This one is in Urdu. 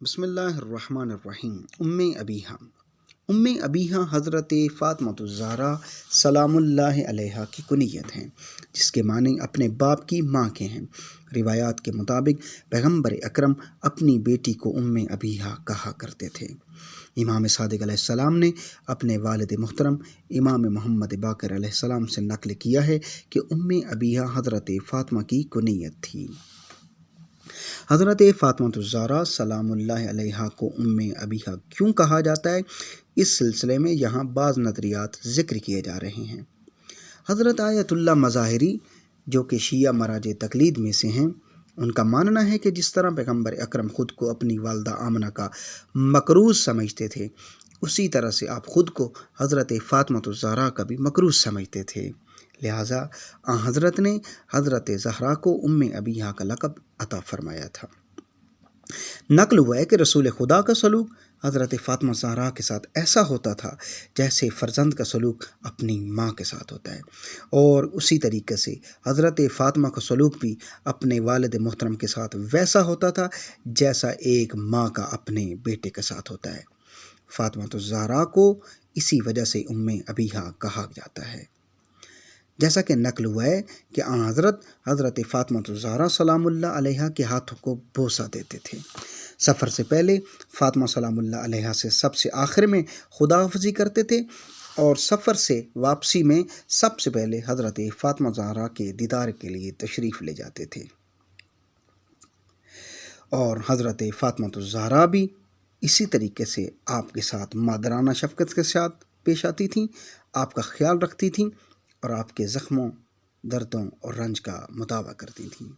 بسم اللہ الرحمن الرحیم۔ ابیھا حضرت فاطمہ زہرا سلام اللہ علیہا کی کنیت ہیں، جس کے معنی اپنے باپ کی ماں کے ہیں۔ روایات کے مطابق پیغمبر اکرم اپنی بیٹی کو ابیھا کہا کرتے تھے۔ امام صادق علیہ السلام نے اپنے والد محترم امام محمد باقر علیہ السلام سے نقل کیا ہے کہ ابیھا حضرت فاطمہ کی کنیت تھی۔ حضرت فاطمہ زہرا سلام اللہ علیہا کو ابیھا کیوں کہا جاتا ہے، اس سلسلے میں یہاں بعض نظریات ذکر کیے جا رہے ہیں۔ حضرت آیت اللہ مظاہری، جو کہ شیعہ مراجع تقلید میں سے ہیں، ان کا ماننا ہے کہ جس طرح پیغمبر اکرم خود کو اپنی والدہ آمنہ کا مکروز سمجھتے تھے، اسی طرح سے آپ خود کو حضرت فاطمہ زہرا کا بھی مکروز سمجھتے تھے، لہٰذا حضرت نے حضرت زہرا کو ابیھا کا لقب عطا فرمایا تھا۔ نقل ہوا ہے کہ رسول خدا کا سلوک حضرت فاطمہ زہرا کے ساتھ ایسا ہوتا تھا جیسے فرزند کا سلوک اپنی ماں کے ساتھ ہوتا ہے، اور اسی طریقے سے حضرت فاطمہ کا سلوک بھی اپنے والد محترم کے ساتھ ویسا ہوتا تھا جیسا ایک ماں کا اپنے بیٹے کے ساتھ ہوتا ہے۔ فاطمہ زہرا کو اسی وجہ سے ابیھا کہا جاتا ہے۔ جیسا کہ نقل ہوا ہے کہ حضرت فاطمہ زہرا سلام اللہ علیہا کے ہاتھوں کو بوسہ دیتے تھے۔ سفر سے پہلے فاطمہ سلام اللہ علیہا سے سب سے آخر میں خدا حافظی کرتے تھے، اور سفر سے واپسی میں سب سے پہلے حضرت فاطمہ زہرا کے دیدار کے لیے تشریف لے جاتے تھے، اور حضرت فاطمہ زہرا بھی اسی طریقے سے آپ کے ساتھ مادرانہ شفقت کے ساتھ پیش آتی تھیں، آپ کا خیال رکھتی تھیں، اور آپ کے زخموں، دردوں اور رنج کا مداوع کرتی تھیں۔